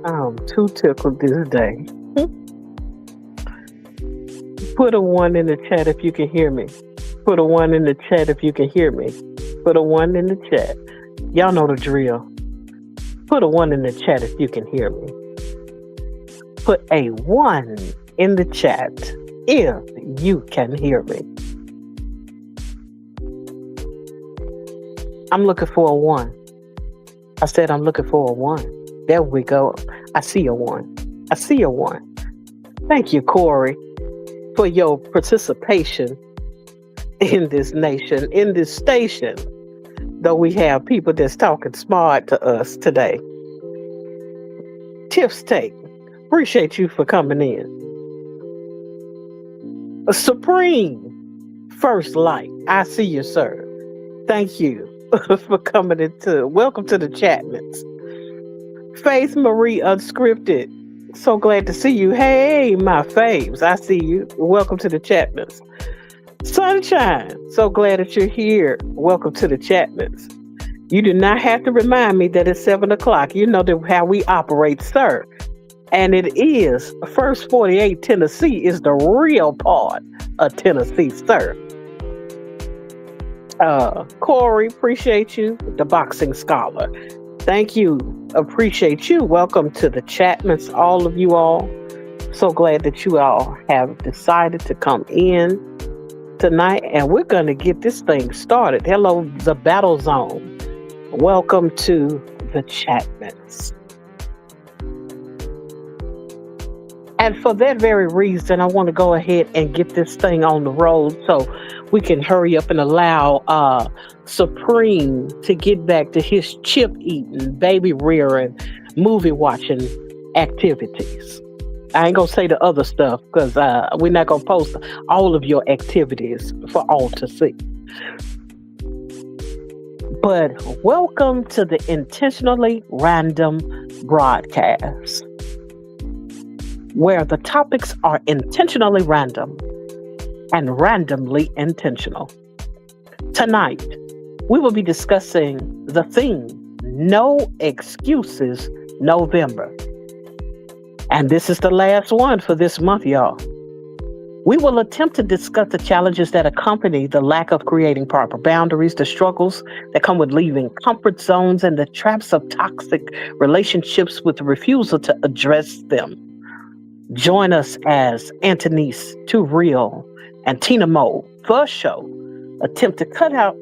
I'm too tickled this day. Put a one in the chat if you can hear me. Put a one in the chat if you can hear me. Put a one in the chat. Y'all know the drill. Put a one in the chat if you can hear me. Put a one in the chat if you can hear me. I'm looking for a one. I said I'm looking for a one. There we go. I see a one. I see a one. Thank you, Corey, for your participation in this nation, in this station, though we have people that's talking smart to us today. Tiff's Take, appreciate you for coming in. Supreme First Light, I see you, sir. Thank you for coming into. Welcome to the Chatmans. Faith Marie Unscripted, so glad to see you. Hey, my faves, I see you. Welcome to the Chatmans. Sunshine, so glad that you're here. Welcome to the Chatmans. You do not have to remind me that it's 7 o'clock. You know how we operate, sir. And it is First 48 Tennessee is the real part of Tennessee, sir. Corey, appreciate you. The boxing scholar. Thank you. Appreciate you. Welcome to the Chatmans, all of you all. So glad that you all have decided to come in tonight, and we're going to get this thing started. Hello, the Battle Zone. Welcome to the Chatmans. And for that very reason, I want to go ahead and get this thing on the road so we can hurry up and allow Supreme to get back to his chip eating, baby rearing, movie watching activities. I ain't gonna say the other stuff because we're not gonna post all of your activities for all to see. But welcome to the Intentionally Random broadcast, where the topics are intentionally random and randomly intentional. Tonight, we will be discussing the theme, No Excuses November. And this is the last one for this month, y'all. We will attempt to discuss the challenges that accompany the lack of creating proper boundaries, the struggles that come with leaving comfort zones, and the traps of toxic relationships with the refusal to address them. Join us as Antonice, Too Real, and Tina Mo, the show, attempt to cut out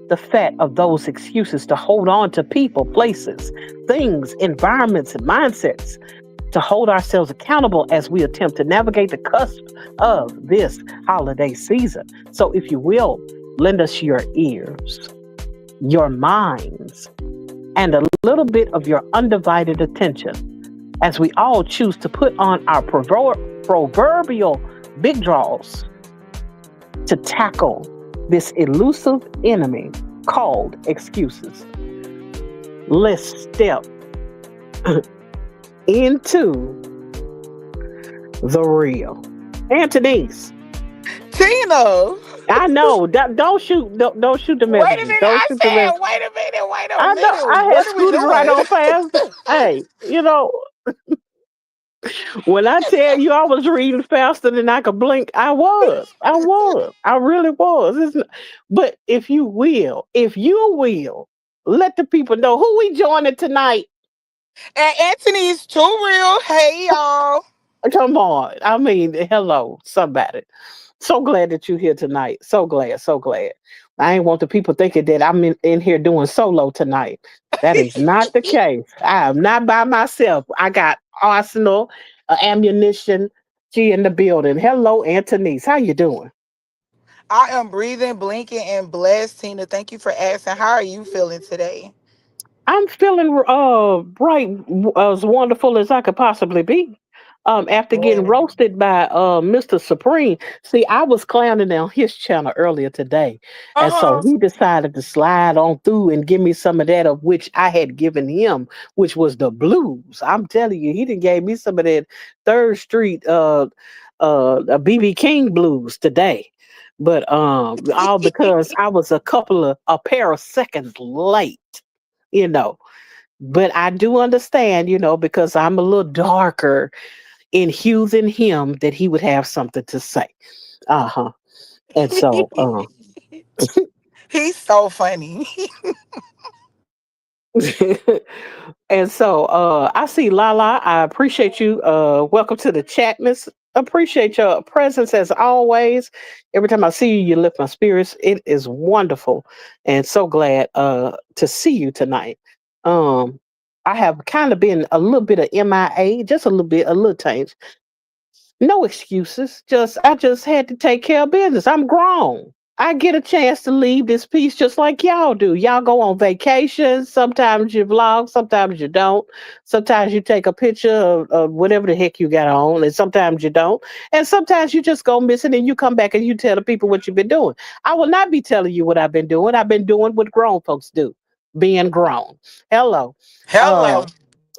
the fat of those excuses to hold on to people, places, things, environments, and mindsets, to hold ourselves accountable as we attempt to navigate the cusp of this holiday season. So if you will, lend us your ears, your minds, and a little bit of your undivided attention as we all choose to put on our proverbial big draws to tackle this elusive enemy called excuses. Let's step into the real. Antonice. Tina. I know. Don't shoot. Don't shoot the messages. Wait a minute. Don't I shoot the said, messages. wait a minute. Wait a I know. minute. I had What are we scooted right on doing? past. Hey, when I tell you I was reading faster than I could blink, I was. I really was. But if you will, let the people know who we joining tonight. And Anthony's Too Real. Hey, y'all. Come on. I mean, hello, somebody. So glad that you're here tonight. So glad, so glad. I ain't want the people thinking that I'm in here doing solo tonight. That is not the case. I am not by myself. I got arsenal, ammunition. She in the building. Hello, Antonice. How you doing? I am breathing, blinking, and blessed. Tina, thank you for asking. How are you feeling today? I'm feeling bright, as wonderful as I could possibly be. After getting Good. roasted by Mr. Supreme. See, I was clowning on his channel earlier today. And so Uh-huh. he decided to slide on through and give me some of that of which I had given him, which was the blues. I'm telling you, he done gave me some of that Third Street BB King blues today. But all because I was a pair of seconds late, you know. But I do understand, because I'm a little darker in hues in him that he would have something to say. Uh-huh. And so, He's so funny. and so I see Lala. I appreciate you. Welcome to the chat, Miss. Appreciate your presence as always. Every time I see you, you lift my spirits. It is wonderful, and so glad to see you tonight. Um, I have kind of been a little bit of MIA, just a little bit, a little change. No excuses. I just had to take care of business. I'm grown. I get a chance to leave this piece just like y'all do. Y'all go on vacation. Sometimes you vlog, sometimes you don't. Sometimes you take a picture of whatever the heck you got on, and sometimes you don't. And sometimes you just go missing and you come back and you tell the people what you've been doing. I will not be telling you what I've been doing. I've been doing what grown folks do, being grown. Hello. Hello. Uh,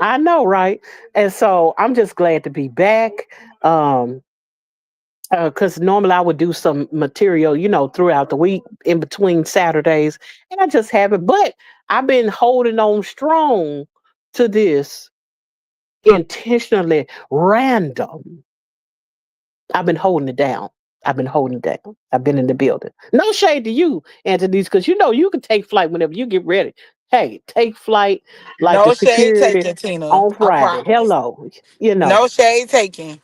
I know, right? And so I'm just glad to be back. Um, because normally I would do some material, throughout the week in between Saturdays, and I just haven't. But I've been holding on strong to this intentionally random. I've been holding it down. I've been holding it down. I've been in the building. No shade to you, Anthony, because you can take flight whenever you get ready. Hey, take flight like the No shade security taken, Tina. on I Friday. promise. Hello, you know, No shade taken.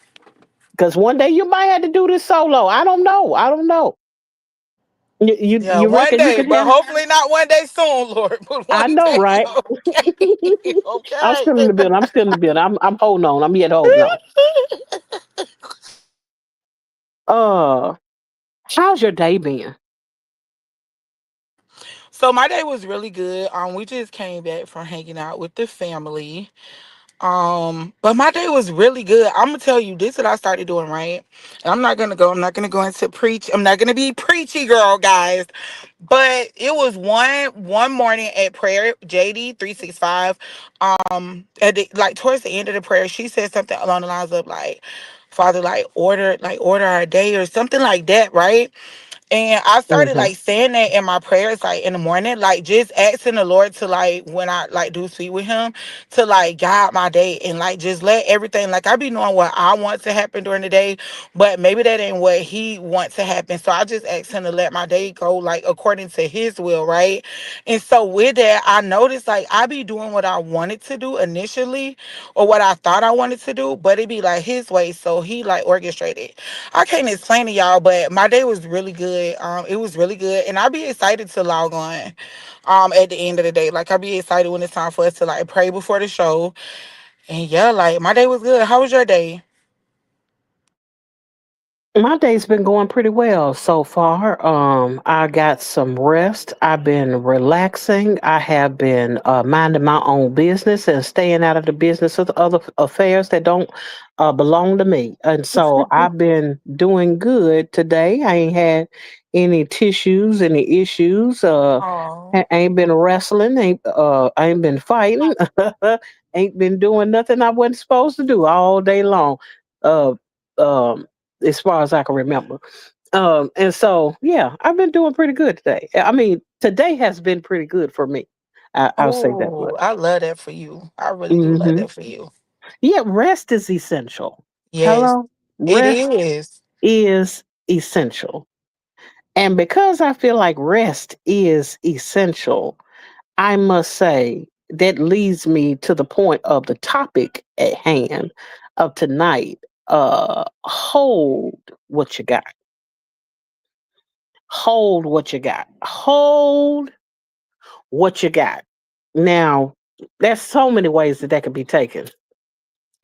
because one day you might have to do this solo. I don't know. I don't know. Yeah, You one reckon you day, could but handle? hopefully not one day soon, Lord. But one I know, day, right? okay. I'm Okay. still in the building. I'm still in the building. I'm holding on. I'm yet holding on. Uh, how's your day been? So my day was really good. We just came back from hanging out with the family. But my day was really good. I'm gonna tell you this is what I started doing, right? And I'm not gonna go into preach. I'm not gonna be preachy girl, guys. But it was one morning at prayer, JD 365. Like towards the end of the prayer, she said something along the lines of like, Father, like order our day or something like that, right? And I started Mm-hmm. like saying that in my prayers, like in the morning, like just asking the Lord to like when I like do speak with him to like guide my day and like just let everything like I be knowing what I want to happen during the day, but maybe that ain't what he wants to happen. So I just asked him to let my day go like according to his will, right? And so with that, I noticed like I be doing what I wanted to do initially or what I thought I wanted to do, but it be like his way. So he like orchestrated. I can't explain to y'all, but my day was really good. It was really good, and I'll be excited to log on. At the end of the day, like I'll be excited when it's time for us to like pray before the show. And yeah, like my day was good. How was your day? My day's been going pretty well so far. I got some rest. I've been relaxing. I have been minding my own business and staying out of the business of the other affairs that don't belong to me. And so I've been doing good today. I ain't had any tissues, any issues. Oh, Ain't been wrestling. I ain't been fighting. Ain't been doing nothing I wasn't supposed to do all day long. Uh, um, as far as I can remember. And so, yeah, I've been doing pretty good today. I mean, today has been pretty good for me. I'll say that oh, much. I love that for you. I really do love Hmm. that for you. Yeah, rest is essential. Yes, Hello? it Rest is. is essential. And because I feel like rest is essential, I must say that leads me to the point of the topic at hand of tonight. Hold what you got. Hold what you got. Hold what you got. Now, there's so many ways that could be taken,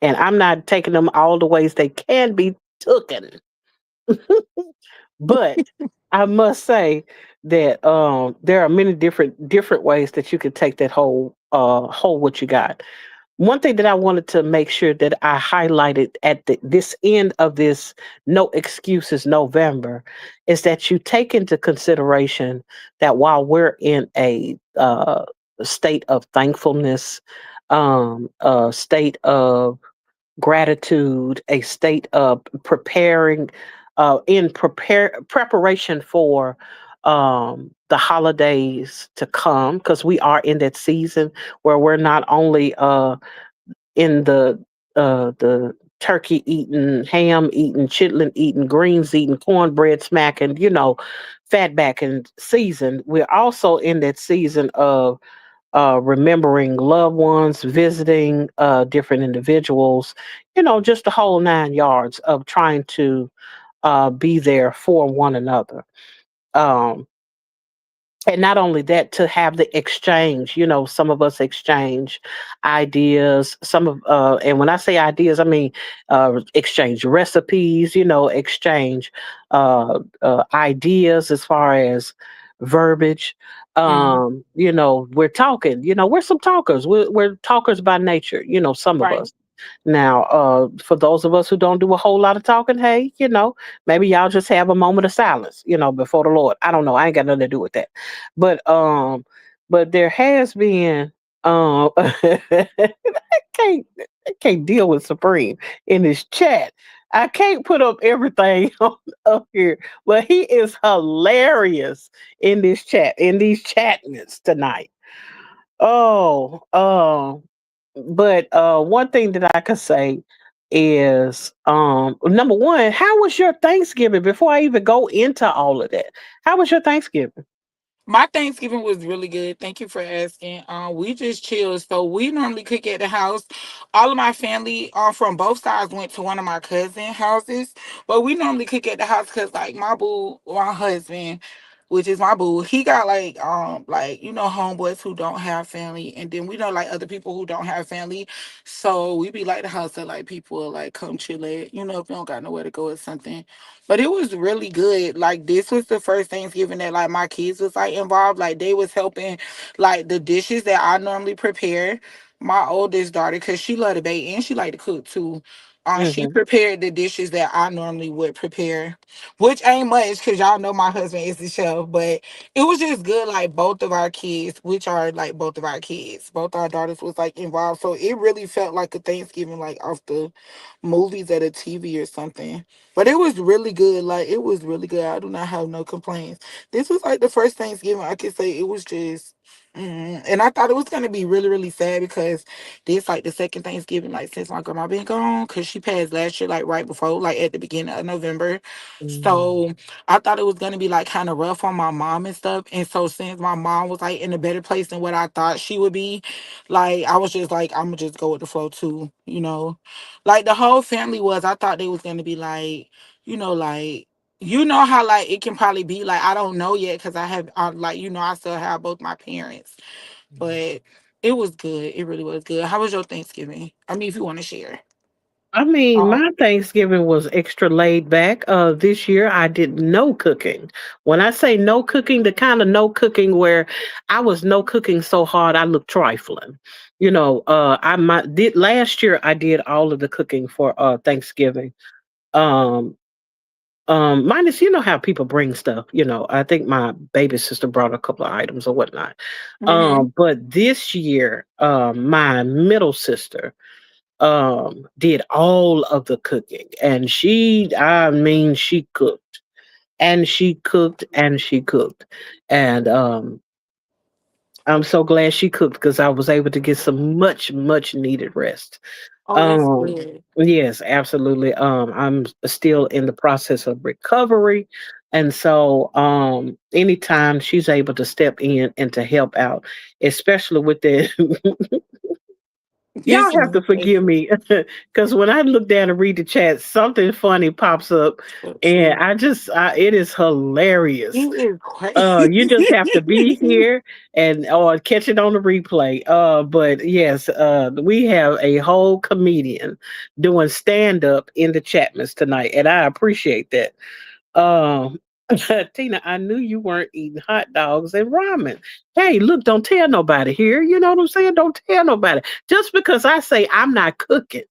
and I'm not taking them all the ways they can be taken. But I must say that there are many different ways that you could take that whole what you got. One thing that I wanted to make sure that I highlighted at this end of this No Excuses November is that you take into consideration that while we're in a state of thankfulness, a state of gratitude, a state of preparing, in preparation for the holidays to come, because we are in that season where we're not only in the turkey eating, ham eating, chitlin eating, greens eating, cornbread smacking, fat backing season. We're also in that season of remembering loved ones, visiting different individuals, just the whole 9 yards of trying to be there for one another. Um, and not only that, to have the exchange, some of us exchange ideas, and when I say ideas, I mean exchange recipes, exchange ideas as far as verbiage. Mm, We're talking, we're some talkers, we're talkers by nature, some of right. us. Now, for those of us who don't do a whole lot of talking, hey, maybe y'all just have a moment of silence, before the Lord. I don't know. I ain't got nothing to do with that. But there has been can't I can't deal with Supreme in this chat. I can't put up everything up here, but he is hilarious in this chat, in these chatments tonight. Oh, but one thing that I could say is number one, how was your Thanksgiving before I even go into all of that? How was your Thanksgiving? My Thanksgiving was really good. Thank you for asking. We just chilled. So we normally cook at the house. All of my family from both sides went to one of my cousin houses, but we normally cook at the house because like my boo, my husband, which is my boo, he got like homeboys who don't have family, and then we know like other people who don't have family. So we be like the house that like people like come chill at, if you don't got nowhere to go or something. But it was really good. Like this was the first Thanksgiving that like my kids was like involved. Like they was helping like the dishes that I normally prepare. My oldest daughter, cause she love to bake and she like to cook too. She Hmm. prepared the dishes that I normally would prepare, which ain't much because y'all know my husband is the chef. But it was just good. Like both of our kids, which are like both of our kids, both our daughters was like involved. So it really felt like a Thanksgiving, like off the movies at a TV or something. But it was really good. Like it was really good. I do not have no complaints. This was like the first Thanksgiving I could say it was just. And I thought it was gonna be really, really sad because this like the second Thanksgiving like since my grandma been gone because she passed last year like right before like at the beginning of November. Hmm. So I thought it was gonna be like kind of rough on my mom and stuff. And so since my mom was like in a better place than what I thought she would be, like I was just like I'm gonna just go with the flow too. Like the whole family was. I thought they was gonna be like, like how like it can probably be like I don't know yet because like I still have both my parents, but it was good. It really was good. How was your Thanksgiving? I mean, if you want to share. I mean, Oh. my Thanksgiving was extra laid back. This year I did no cooking. When I say no cooking, the kind of no cooking where I was no cooking so hard I looked trifling. Did last year I did all of the cooking for Thanksgiving. Um, minus, how people bring stuff. I think my baby sister brought a couple of items or whatnot. Mm-hmm. But this year, my middle sister did all of the cooking, and she cooked and she cooked and she cooked. And I'm so glad she cooked because I was able to get some much needed rest. Oh, that's um good. yes, absolutely. I'm still in the process of recovery, and so anytime she's able to step in and to help out, especially with the This y'all have to is forgive me because when I look down and read the chat, something funny pops up, so and true. it is hilarious. He is You just have to be crazy. here and or catch it on the replay. But yes, we have a whole comedian doing stand up in the Chapmans tonight, and I appreciate that. Um, Tina, I knew you weren't eating hot dogs and ramen. Hey, look, don't tell nobody here. You know what I'm saying? Don't tell nobody. Just because I say I'm not cooking,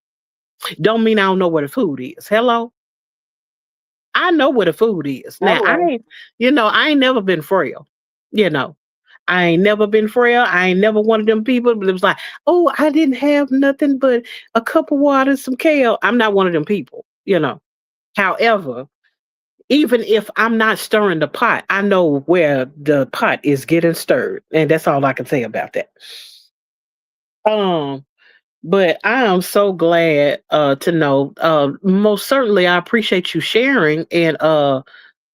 don't mean I don't know what the food is. Hello? I know what the food is. Now, Hello. I ain't never been frail. You know, I ain't never been frail. I ain't never one of them people, but it was like, oh, I didn't have nothing but a cup of water, some kale. I'm not one of them people. However, Even if I'm not stirring the pot, I know where the pot is getting stirred. And that's all I can say about that. Um, but I am so glad to know. Most certainly I appreciate you sharing, and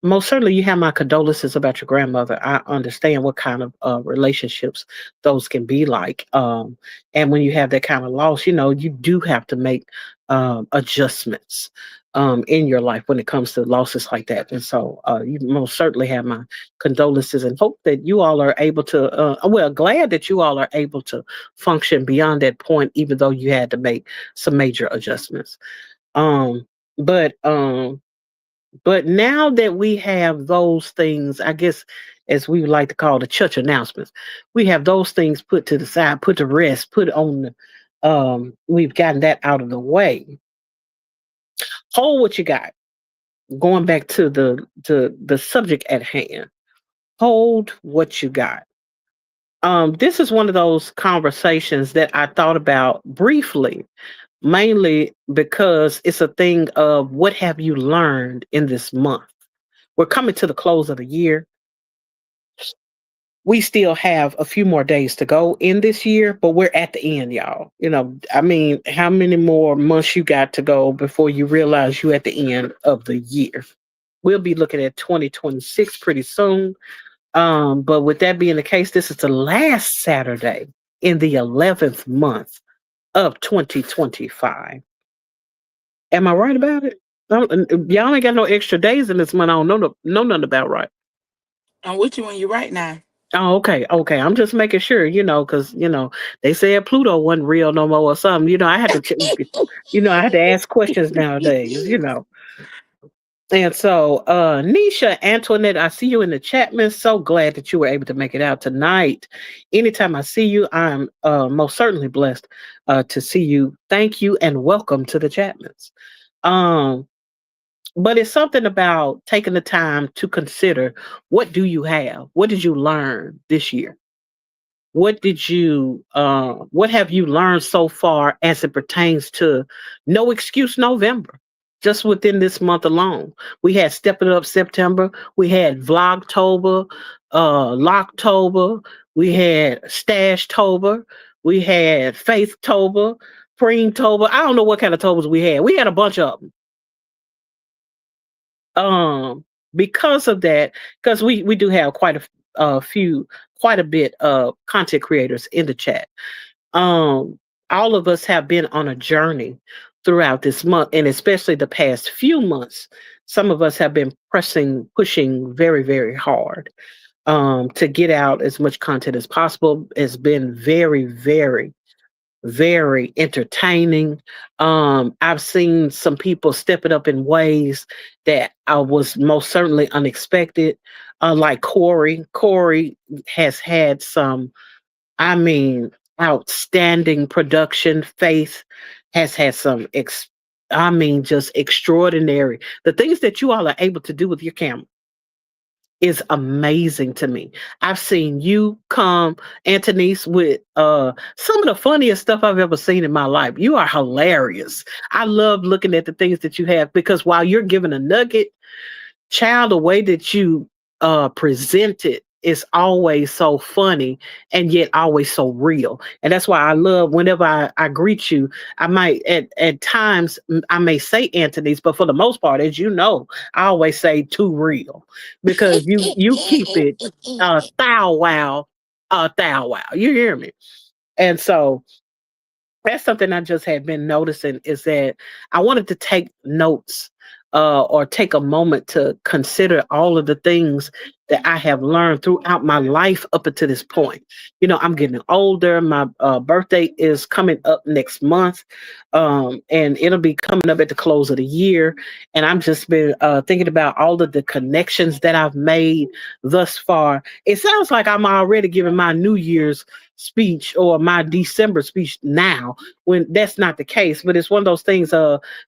most certainly, you have my condolences about your grandmother. I understand what kind of relationships those can be like. And when you have that kind of loss, you do have to make adjustments in your life when it comes to losses like that. And so you most certainly have my condolences and hope that you all are able to, well, glad that you all are able to function beyond that point, even though you had to make some major adjustments. Um, but but now that we have those things, I guess, as we would like to call the church announcements, we have those things put to the side, put to rest, put on the, we've gotten that out of the way. Hold what you got. Going back to the subject at hand. Hold what you got. This is one of those conversations that I thought about briefly, mainly because it's a thing of what have you learned in this month? We're coming to the close of the year. We still have a few more days to go in this year, but we're at the end, y'all. I mean, how many more months you got to go before you realize you at the end of the year? We'll be looking at 2026 pretty soon. But with that being the case, this is the last Saturday in the 11th month of 2025. Am I right about it? Y'all ain't got no extra days in this month. I don't know nothing about right. I'm with you when you're right now. Oh, okay, okay. I'm just making sure, because they said Pluto wasn't real no more or something. I had to, I had to ask questions nowadays. And so, Nisha, Antoinette, I see you in the chat, man. So glad that you were able to make it out tonight. Anytime I see you, I'm most certainly blessed to see you. Thank you and welcome to the Chapmans. Um, but it's something about taking the time to consider what do you have? What did you learn this year? What have you learned so far as it pertains to No Excuse November? Just within this month alone, we had Step It Up September, we had Vlogtober, Locktober, we had Stashtober, we had Faithtober, Preemtober. I don't know what kind of tobers we had. We had a bunch of them. Because of that, because we do have quite a bit of content creators in the chat. um all of us have been on a journey throughout this month, and especially the past few months. Some of us have been pushing very, very hard to get out as much content as possible. It's been very, very, very entertaining. I've seen some people step it up in ways that I was most certainly unexpected. Like Corey. Corey has had some, I mean, outstanding production. Faith has had some just extraordinary. The things that you all are able to do with your camera is amazing to me. I've seen you come, Antonice, with some of the funniest stuff I've ever seen in my life. You are hilarious. I love looking at the things that you have, because while you're giving a nugget, child, the way that you present it is always so funny and yet always so real. And that's why I love whenever I greet you. I might at times I may say Anthony's, but for the most part, as you know, I always say too real, because you keep it thou wow. You hear me? And so that's something I just had been noticing, is that I wanted to take notes, or take a moment to consider all of the things that I have learned throughout my life up until this point. I'm getting older. My birthday is coming up next month, and it'll be coming up at the close of the year. And I'm just been thinking about all of the connections that I've made thus far. It sounds like I'm already giving my New Year's speech or my December speech now, when that's not the case. But it's one of those things,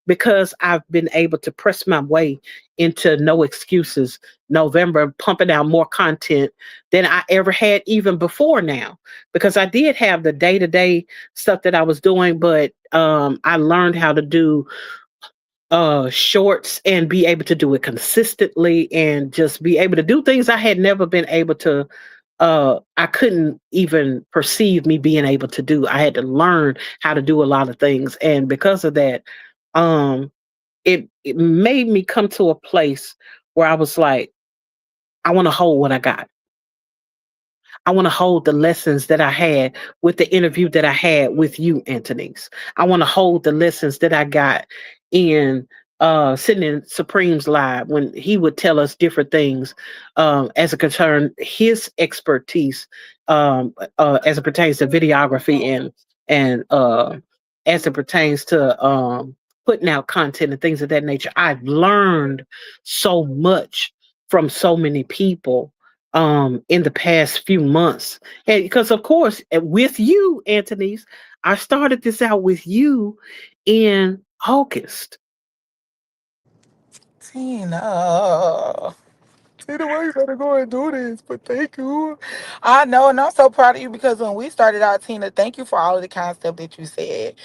because I've been able to press my way into No Excuses November, pumping out more content than I ever had even before now. Because I did have the day-to-day stuff that I was doing, but I learned how to do shorts and be able to do it consistently and just be able to do things I had never been able to. I couldn't even perceive me being able to do. I had to learn how to do a lot of things, and because of that, um, it made me come to a place where I was like, I want to hold what I got. I want to hold the lessons that I had with the interview that I had with you, Anthony's. I want to hold the lessons that I got in sitting in Supreme's live when he would tell us different things as it concerned his expertise as it pertains to videography and as it pertains to putting out content and things of that nature. I've learned so much from so many people in the past few months. And because of course with you, Anthony's, I started this out with you in August. Tina. Tina, why you gotta go and do this? But thank you. I know, and I'm so proud of you because when we started out, Tina, thank you for all of the kind stuff that you said.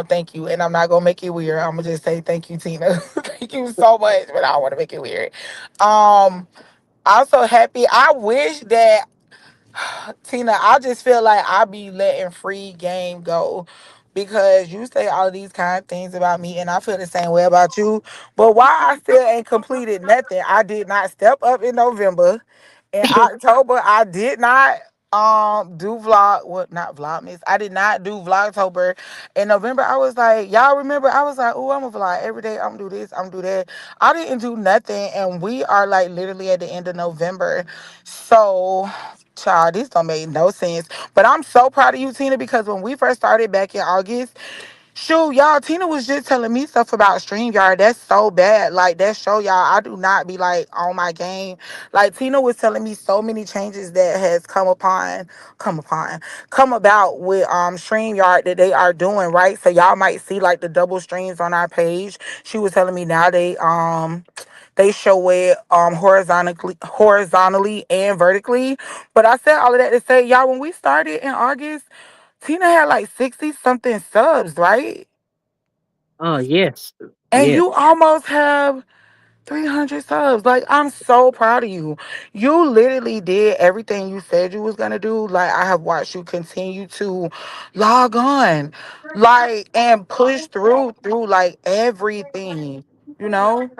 Thank you. And I'm not gonna make it weird. I'm gonna just say thank you, Tina. Thank you so much, but I don't wanna make it weird. I'm so happy. I wish that Tina, I just feel like I be letting free game go because you say all of these kind of things about me, and I feel the same way about you. But why I still ain't completed nothing? I did not step up in November. In October, I did not do vlog. What, not vlogmas? I did not do vlogtober. In November, I was like, y'all remember? I was like, oh, I'm gonna vlog every day. I'm gonna do this. I'm gonna do that. I didn't do nothing, and we are like literally at the end of November. So, child, this don't make no sense. But I'm so proud of you, Tina, because when we first started back in August, shoot, y'all, Tina was just telling me stuff about StreamYard. That's so bad. Like, that show, y'all, I do not be, like, on my game. Like, Tina was telling me so many changes that has come about with StreamYard that they are doing, right? So y'all might see, like, the double streams on our page. She was telling me now they show it horizontally and vertically. But I said all of that to say, y'all, when we started in August, Tina had like 60 something subs, right? Oh yes, And yes. you almost have 300 subs. Like, I'm so proud of you. You literally did everything you said you was going to do. Like, I have watched you continue to log on, like, and push through like everything, you know?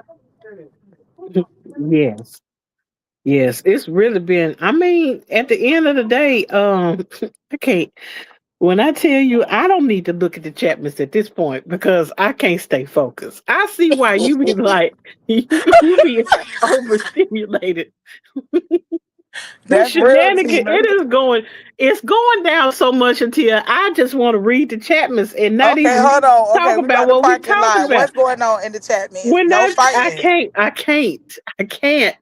Yes. Yes. It's really been, I mean, at the end of the day, I can't, when I tell you I don't need to look at the Chapmans at this point because I can't stay focused. I see why you be like you be overstimulated. The That's real, shenanigan, Tina. it's going down so much until I just want to read the Chapmans and not Okay, even hold on. talk Okay, we about got the what we parking talking lot. about. What's going on in the chat, man? When No I fighting. can't, I can't.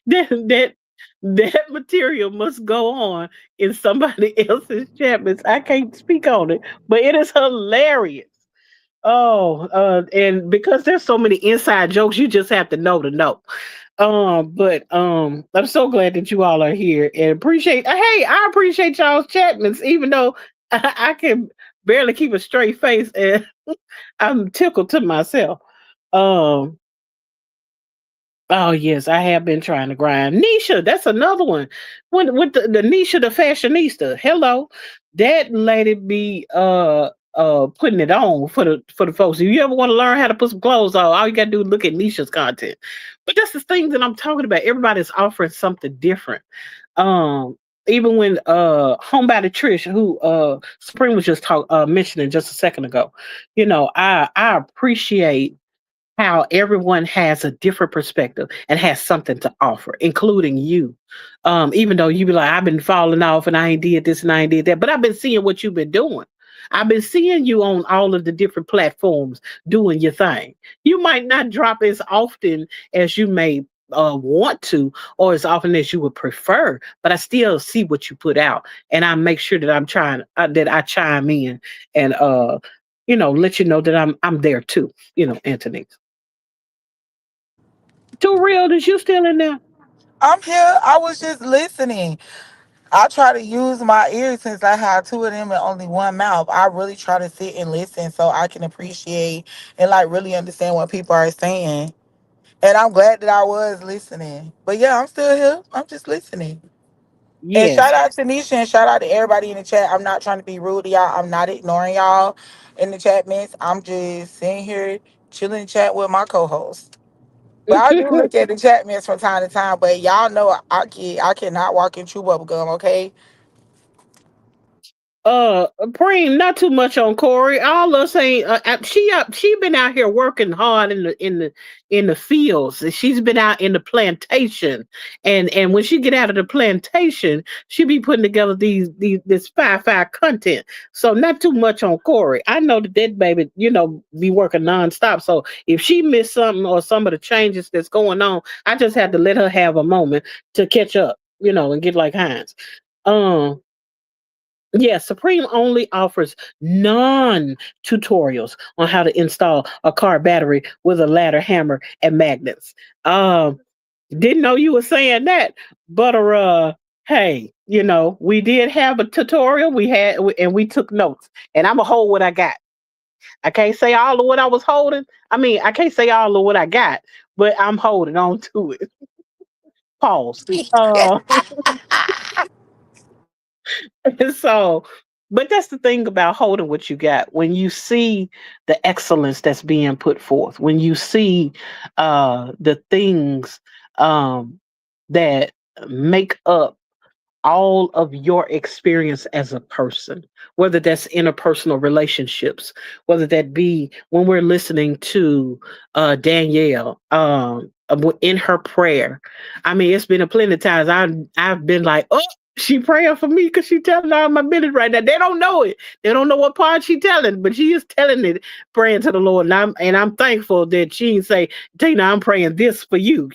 That that material must go on in somebody else's Chapmans. I can't speak on it, but it is hilarious. Oh, and because there's so many inside jokes, you just have to know. But I'm so glad that you all are here and appreciate. Hey, I appreciate y'all's Chapmans, even though I can barely keep a straight face and I'm tickled to myself. Um, Oh yes, I have been trying to grind. Nisha, that's another one. When with the Nisha the fashionista. Hello. That lady be putting it on for the folks. If you ever want to learn how to put some clothes on, all you gotta do is look at Nisha's content. But that's the thing that I'm talking about. Everybody's offering something different. Um even when Home by the Trish, who Spring was just mentioning just a second ago, I appreciate how everyone has a different perspective and has something to offer, including you. Even though you be like, I've been falling off and I ain't did this and I ain't did that, but I've been seeing what you've been doing. I've been seeing you on all of the different platforms doing your thing. You might not drop as often as you may want to, or as often as you would prefer, but I still see what you put out, and I make sure that I'm trying that I chime in and let you know that I'm there too. Anthony. Too real that you still in there. I'm here. I was just listening. I try to use my ears since I have two of them and only one mouth. I really try to sit and listen so I can appreciate and like really understand what people are saying. And I'm glad that I was listening. But yeah, I'm still here. I'm just listening. And Yes. shout out to Nisha and shout out to everybody in the chat. I'm not trying to be rude to y'all. I'm not ignoring y'all in the chat, miss. I'm just sitting here chilling chat with my co-host. But I do look at the chat miss from time to time. But y'all know I cannot walk in chew bubble gum, okay? Preem, not too much on Corey. All us ain't she been out here working hard in the fields. She's been out in the plantation, and when she get out of the plantation, she be putting together these this five content. So not too much on Corey. I know that baby, be working nonstop. So if she missed something or some of the changes that's going on, I just had to let her have a moment to catch up, and get like Heinz. Um yeah, Supreme only offers non tutorials on how to install a car battery with a ladder, hammer, and magnets. Um, didn't know you were saying that, but hey, we did have a tutorial. And we took notes, and I'm gonna hold what I got. I can't say all of what I was holding. I mean, I can't say all of what I got, but I'm holding on to it. Pause. So, but that's the thing about holding what you got. When you see the excellence that's being put forth, when you see the things um, that make up all of your experience as a person, whether that's interpersonal relationships, whether that be when we're listening to Danielle in her prayer. I mean, it's been a plenty of times I've been like, oh, she praying for me because she telling all my business right now. They don't know it. They don't know what part she telling, but she is telling it, praying to the Lord. And I'm thankful that she didn't say, Tina, I'm praying this for you.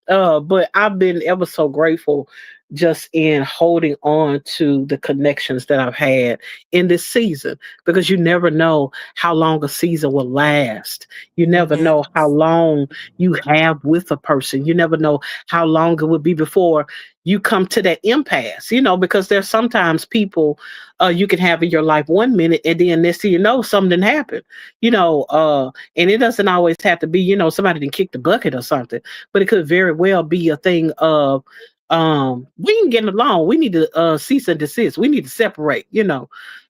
But I've been ever so grateful just in holding on to the connections that I've had in this season, because you never know how long a season will last. You never know how Yes. long you have with a person. You never know how long it would be before you come to that impasse, because there's sometimes people you can have in your life 1 minute, and then next thing you know, something happened, and it doesn't always have to be, somebody didn't kick the bucket or something, but it could very well be a thing of we can get along. We need to cease and desist. We need to separate, or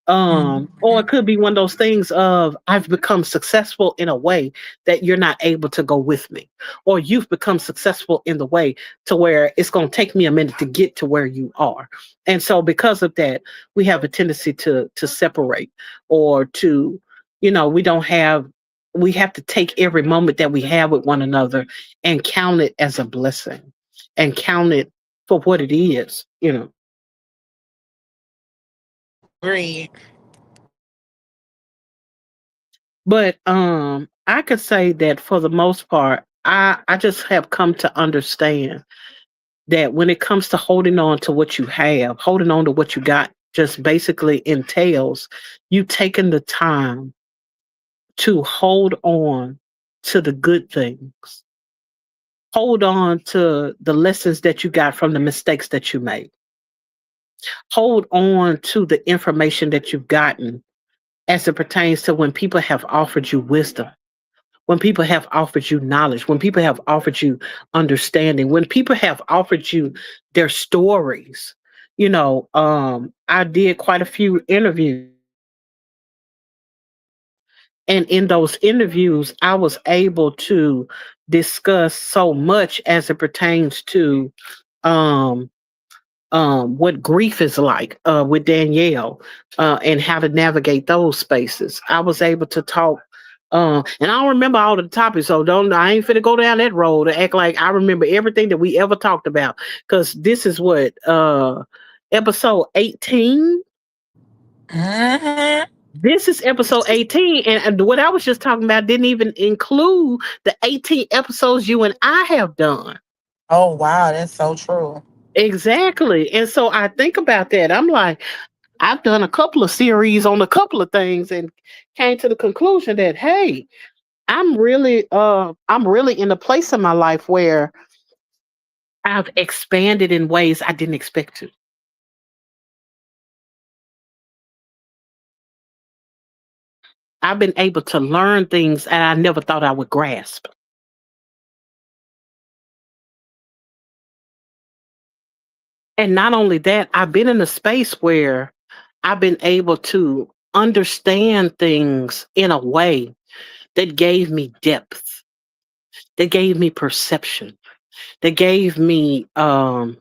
it Mhm. could be one of those things of I've become successful in a way that you're not able to go with me, or you've become successful in the way to where it's going to take me a minute to get to where you are. And so because of that, we have a tendency to separate, or to, we don't have we have to take every moment that we have with one another and count it as a blessing, and count it for what it is. Agreed. But I could say that for the most part, I just have come to understand that when it comes to holding on to what you have, holding on to what you got just basically entails you taking the time to hold on to the good things. Hold on to the lessons that you got from the mistakes that you made. Hold on to the information that you've gotten as it pertains to when people have offered you wisdom, when people have offered you knowledge, when people have offered you understanding, when people have offered you their stories. I did quite a few interviews, and in those interviews, I was able to discuss so much as it pertains to um, what grief is like with Danielle, and how to navigate those spaces. I was able to talk, and I don't remember all the topics, so don't I ain't finna go down that road to act like I remember everything that we ever talked about. Because this is what episode 18. Hmm. This is episode 18, and what I was just talking about didn't even include the 18 episodes you and I have done. Oh wow, that's so true. Exactly. And so I think about that. I'm like, I've done a couple of series on a couple of things and came to the conclusion that hey, I'm really in a place in my life where I've expanded in ways I didn't expect to. I've been able to learn things and I never thought I would grasp. And not only that, I've been in a space where I've been able to understand things in a way that gave me depth, that gave me perception, that gave me a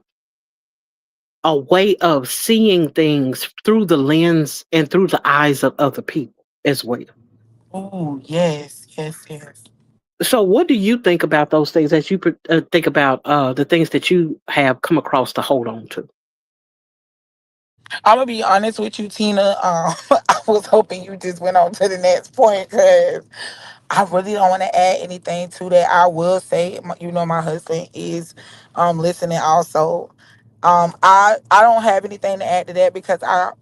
way of seeing things through the lens and through the eyes of other people as well. Oh, yes, yes, yes. So, what do you think about those things as you think about the things that you have come across to hold on to? I'm gonna be honest with you, Tina. I was hoping you just went on to the next point because I really don't want to add anything to that. I will say, my husband is listening also. I don't have anything to add to that because I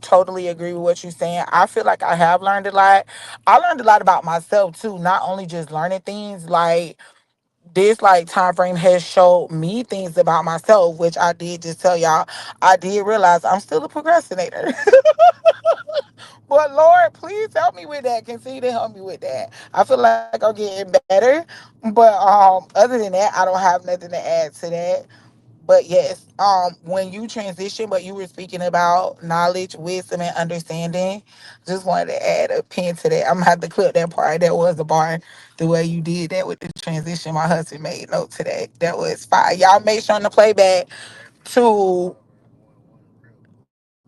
totally agree with what you're saying. I feel like I have learned a lot. I learned a lot about myself too, not only just learning things like this like time frame has showed me things about myself, which I did just tell y'all. I did realize I'm still a procrastinator. But Lord, please help me with that. Continue to help me with that. I feel like I'm getting better. But other than that, I don't have nothing to add to that. But yes, when you transition, but you were speaking about knowledge, wisdom, and understanding, just wanted to add a pin to that. I'm gonna have to clip that part. That was a bar. The way you did that with the transition, my husband made note to that. That was fire. Y'all make sure on the playback to.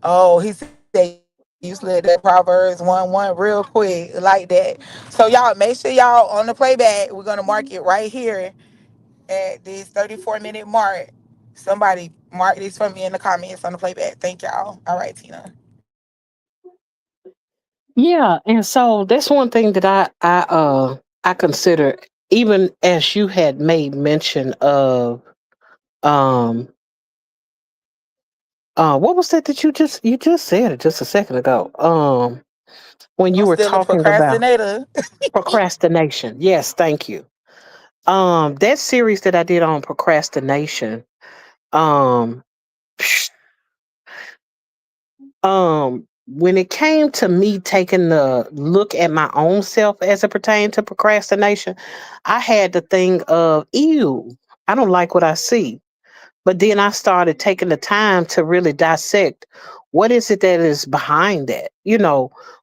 Oh, he said you slid that Proverbs 1:1 real quick like that. So y'all make sure y'all on the playback. We're gonna mark it right here at this 34-minute mark. Somebody mark this for me in the comments on the playback. Thank y'all. All right, Tina. Yeah, and so that's one thing that I consider, even as you had made mention of um what was that you just said it just a second ago, when I'm you were still a talking about procrastinator. procrastination. Yes, thank you. That series that I did on procrastination, um when it came to me taking the look at my own self as it pertained to procrastination, I had the thing of, ew, I don't like what I see. But then I started taking the time to really dissect what is it that is behind that?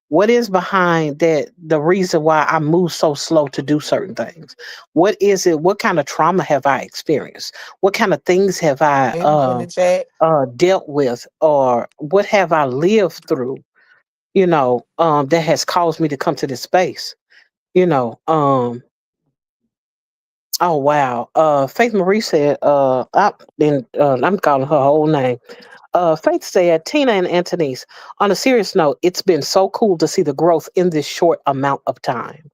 What is behind that, the reason why I move so slow to do certain things? What is it? What kind of trauma have I experienced? What kind of things have I Let me put in the chat. dealt with, or what have I lived through, that has caused me to come to this space? You know, oh wow. Faith Marie said, I'm calling her whole name. Faith said, Tina and Antonice, on a serious note, it's been so cool to see the growth in this short amount of time.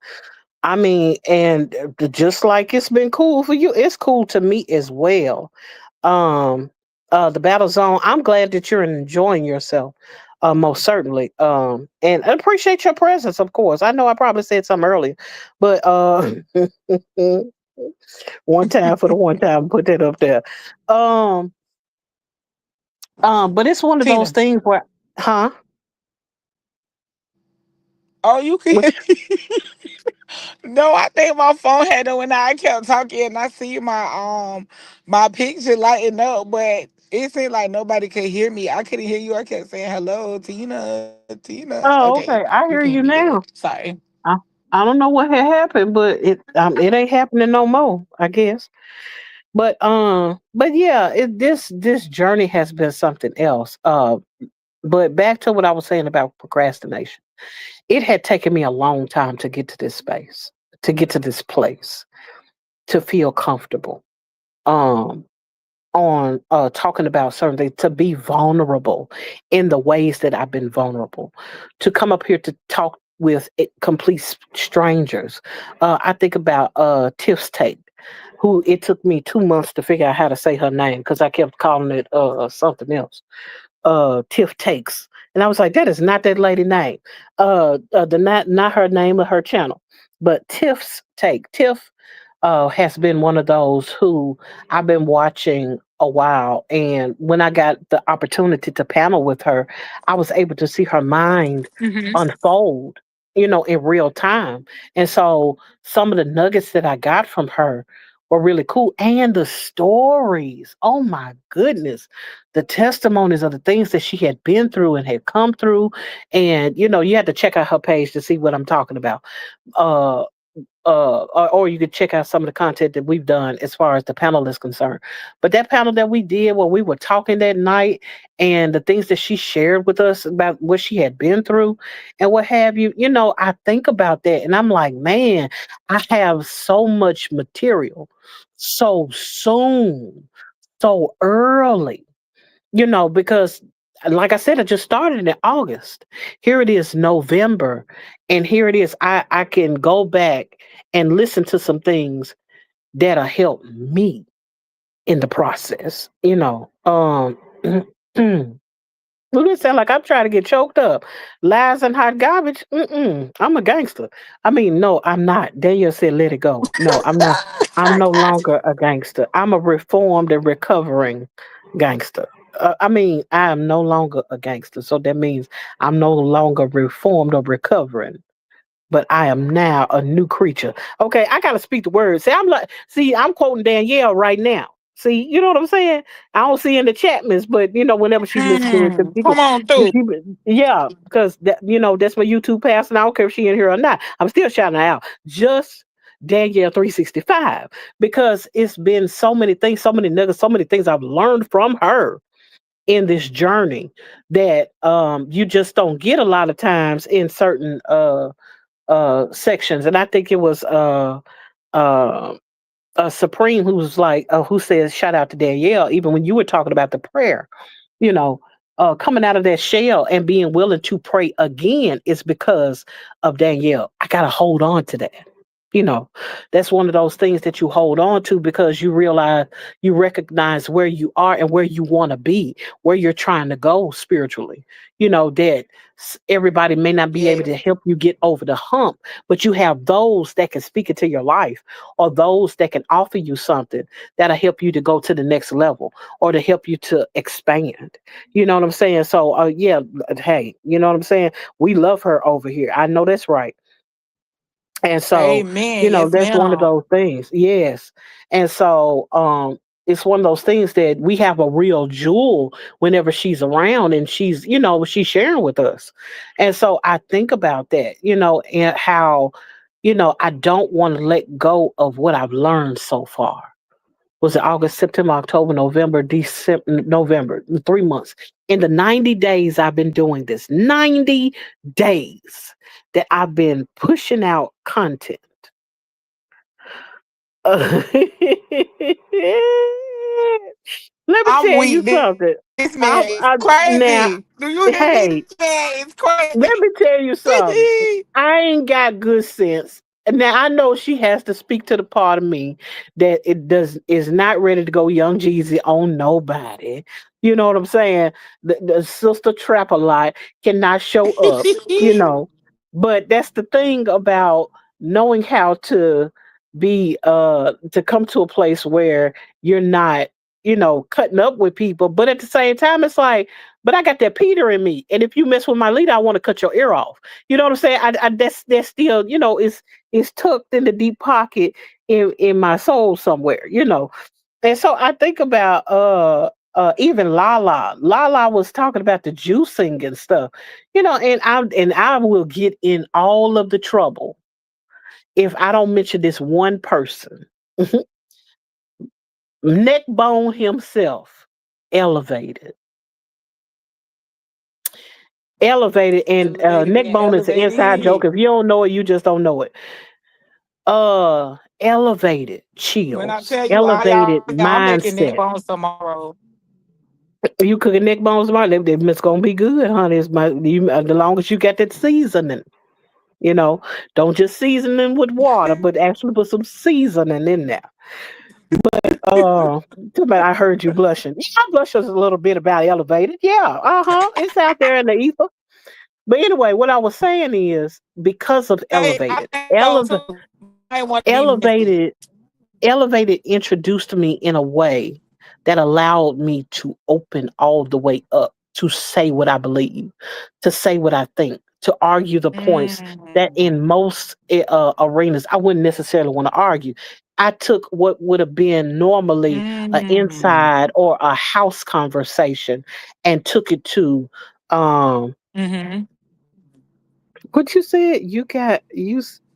I mean, and just like it's been cool for you, it's cool to me as well. um the battle zone, I'm glad that you're enjoying yourself, most certainly, and I appreciate your presence, of course. I know I probably said something earlier, but one time for the one time, put that up there. um but it's one of those Tina. things where, huh? Oh, you can Which, hear me. No, I think my phone had it when I kept talking and I see my picture lighting up, but it seemed like nobody could hear me. I couldn't hear you. I kept saying hello, Tina, Tina. Okay, oh, okay, you I can hear hear me you good. now. Sorry. I, I don't know what had happened, but it ain't happening no more, I guess. But yeah, this journey has been something else. But back to what I was saying about procrastination. It had taken me a long time to get to this space, to get to this place, to feel comfortable. Um on talking about certain things, to be vulnerable in the ways that I've been vulnerable, to come up here to talk with complete strangers. I think about Tiff's take, who it took me 2 months to figure out how to say her name because I kept calling it something else. Tiff Takes. And I was like, that is not that lady name. Not her name or her channel, but Tiff's Take. Tiff has been one of those who I've been watching a while. And when I got the opportunity to panel with her, I was able to see her mind Hmm. unfold. in real time. And so some of the nuggets that I got from her were really cool. And the stories, oh my goodness, the testimonies of the things that she had been through and had come through. And, you had to check out her page to see what I'm talking about. Uh, or you could check out some of the content that we've done as far as the panel is concerned. But that panel that we did where we were talking that night and the things that she shared with us about what she had been through and what have you, I think about that and I'm like, man, I have so much material so soon, so early, because like I said, I just started in August. Here it is November, and here it is. I can go back and listen to some things that'll help me in the process. Look, it sound like I'm trying to get choked up. Lies and hot garbage. I'm a gangster. I mean, no, I'm not. Daniel said, "Let it go." No, I'm not. I'm no longer a gangster. I'm a reformed and recovering gangster. I mean, I am no longer a gangster. So that means I'm no longer reformed or recovering, but I am now a new creature. Okay, I gotta speak the words. See, I'm quoting Danielle right now. See, you know what I'm saying? I don't see in the chat, miss, but whenever she listens to it, 'cause Come on through. yeah, because that's my YouTube pass, and I don't care if she in here or not. I'm still shouting her out. Just Danielle 365 because it's been so many things, so many nuggets, so many things I've learned from her in this journey that you just don't get a lot of times in certain sections. And I think it was uh Supreme who was like who says shout out to Danielle, even when you were talking about the prayer, you know, coming out of that shell and being willing to pray again is because of Danielle. I gotta hold on to that. You know, that's one of those things that you hold on to because you recognize where you are and where you want to be, where you're trying to go spiritually. That everybody may not be able to Yes. help you get over the hump, but you have those that can speak into your life or those that can offer you something that'll help you to go to the next level or to help you to expand. You know what I'm saying? So, yeah, hey, you know what I'm saying? We love her over here. I know that's right. And so, Amen. Yes, that's one of ma'am. those things. Yes. And so, it's one of those things that we have a real jewel whenever she's around and she's sharing with us. And so I think about that, and how, I don't want to let go of what I've learned so far. Was it August, September, October, November, December, November, 3 months. In the 90 days I've been doing this, 90 days that I've been pushing out content. Let me I'm tell you weak. This something. man is I crazy. now, Do you hear me? This hey, man is crazy. let me tell you something. I ain't got good sense. And now I know she has to speak to the part of me that it does is not ready to go young Jeezy on nobody. You know what I'm saying? The sister trap a lot cannot show up, you know. But that's the thing about knowing how to be to come to a place where you're not, cutting up with people, but at the same time it's like, but I got that Peter in me. And if you mess with my leader, I want to cut your ear off. You know what I'm saying? That's still, is tucked in the deep pocket in my soul somewhere, And so I think about even Lala. Lala was talking about the juicing and stuff, and I will get in all of the trouble if I don't mention this one person. Neckbone himself, elevated. Elevated and Elevated, neckbone being is an inside joke. If elevated. you don't know it, you just don't know it. Elevated When chills, I tell you, elevated I'm making neck mindset. bones tomorrow. You cooking neck bones tomorrow, it's gonna be good, honey. The longest you get that seasoning, you know. Don't just season them with water, but actually put some seasoning in there. Too bad I heard you blushing. Yeah, I blush just a little bit about elevated. Yeah, it's out there in the ether. But anyway, what I was saying is because of Hey, elevated, I think so too. But I ain't want to be messy. elevated elevated introduced me in a way that allowed me to open all the way up to say what I believe, to say what I think, to argue the points that in Mm. most arenas I wouldn't necessarily want to argue. I took what would have been normally an Mm. inside or a house conversation and took it to um Mhm. what you said you got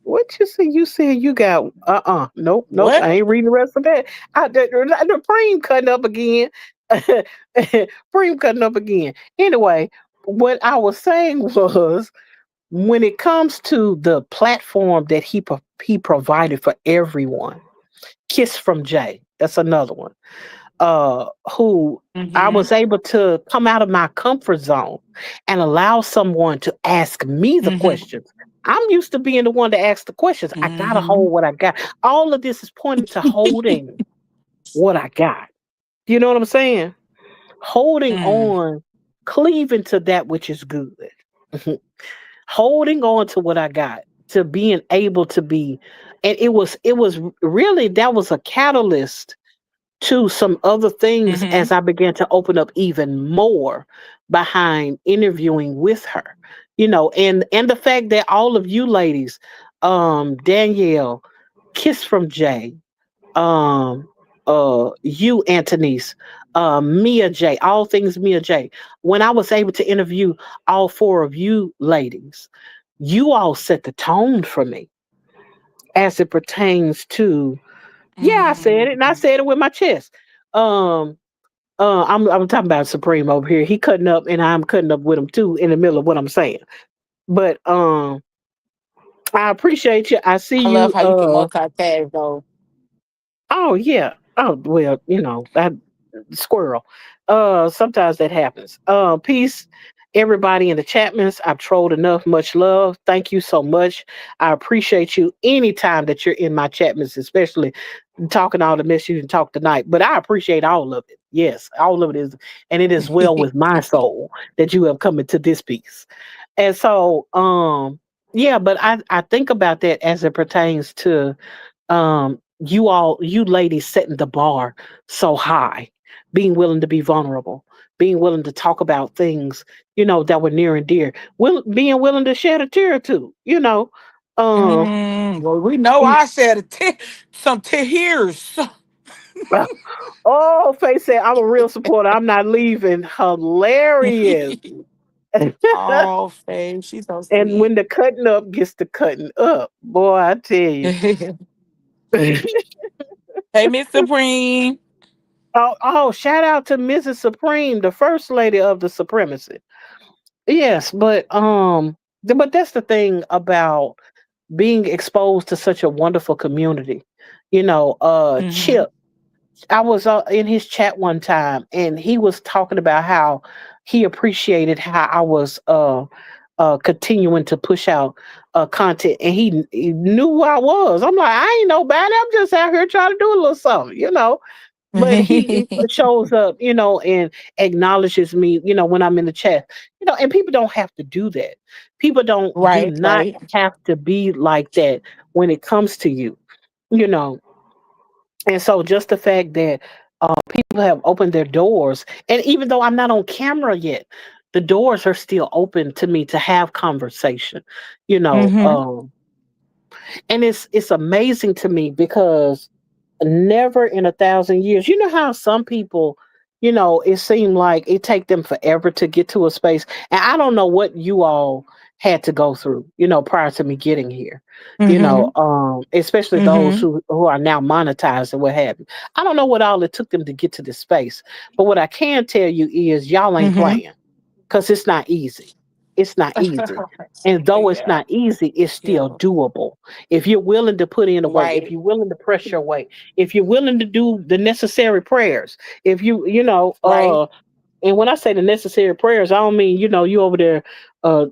what you said you said you got nope I What? ain't reading the rest of that. The Preem cutting up again. Preem cutting up again. Anyway, what I was saying was when it comes to the platform that he provided for everyone, Kiss from Jay, that's another one. Who I Mhm. was able to come out of my comfort zone and allow someone to ask me the Mhm. questions. I'm used to being the one to ask the questions. I gotta Mhm. hold what I got. All of this is pointing to holding what I got. You know what I'm saying? Holding Mm. on, cleaving to that which is good. Holding on to what I got, to being able to be, and it was really that was a catalyst to some other things Mhm. as I began to open up even more behind interviewing with her. And the fact that all of you ladies, Danielle, Kiss from Jay, um, you Antonice, Mia J, all things Mia J. When I was able to interview all four of you ladies, you all set the tone for me as it pertains to, yeah, I said it, and I Mm. said it with my chest. Um, I'm talking about Supreme over here. He cutting up, and I'm cutting up with him too in the middle of what I'm saying. But I appreciate you. I see I love you. how you can multitask though. Oh yeah. Oh well, that squirrel. Sometimes that happens. Peace, everybody in the chatmans. I've trolled enough. Much love. Thank you so much. I appreciate you anytime that you're in my chatmans, especially talking all the mess you can talk tonight. But I appreciate all of it. Yes, all of it is, and it is well with my soul that you have come into this piece. And so, yeah, but I think about that as it pertains to you ladies setting the bar so high, being willing to be vulnerable, being willing to talk about things, that were near and dear, being willing to shed a tear or two, um Well, we know y- I said some tears. oh, Faye said I'm a real supporter, I'm not leaving. Hilarious. Oh, Faye, she's so And sweet. when the cutting up gets to cutting up, boy, I tell you. Hey, Miss Supreme. Oh, shout out to Mrs. Supreme, the first lady of the supremacy. Yes, but that's the thing about being exposed to such a wonderful community. Mm-hmm. Chip, I was in his chat one time and he was talking about how he appreciated how I was continuing to push out content, and he knew who I was. I'm like, I ain't nobody. I'm just out here trying to do a little something. But he shows up, and acknowledges me, when I'm in the chat, and people don't have to do that. People do Right, not right. have to be like that when it comes to you, you know. And so just the fact that people have opened their doors, and even though I'm not on camera yet, the doors are still open to me to have conversation, you know. Mm-hmm. And it's amazing to me because never in a thousand years. You know how some people, it seemed like it take them forever to get to a space. And I don't know what you all had to go through, prior to me getting here. Mm-hmm. Especially those Mm-hmm. who are now monetized and what have you. I don't know what all it took them to get to this space. But what I can tell you is y'all ain't Mm-hmm. playing because it's not easy. It's not easy. And though it's Yeah. not easy, it's still Yeah. doable. If you're willing to put in the work, if Right. you're willing to press your way, if you're willing to do the necessary prayers, if Right. and when I say the necessary prayers, I don't mean, you over there uh,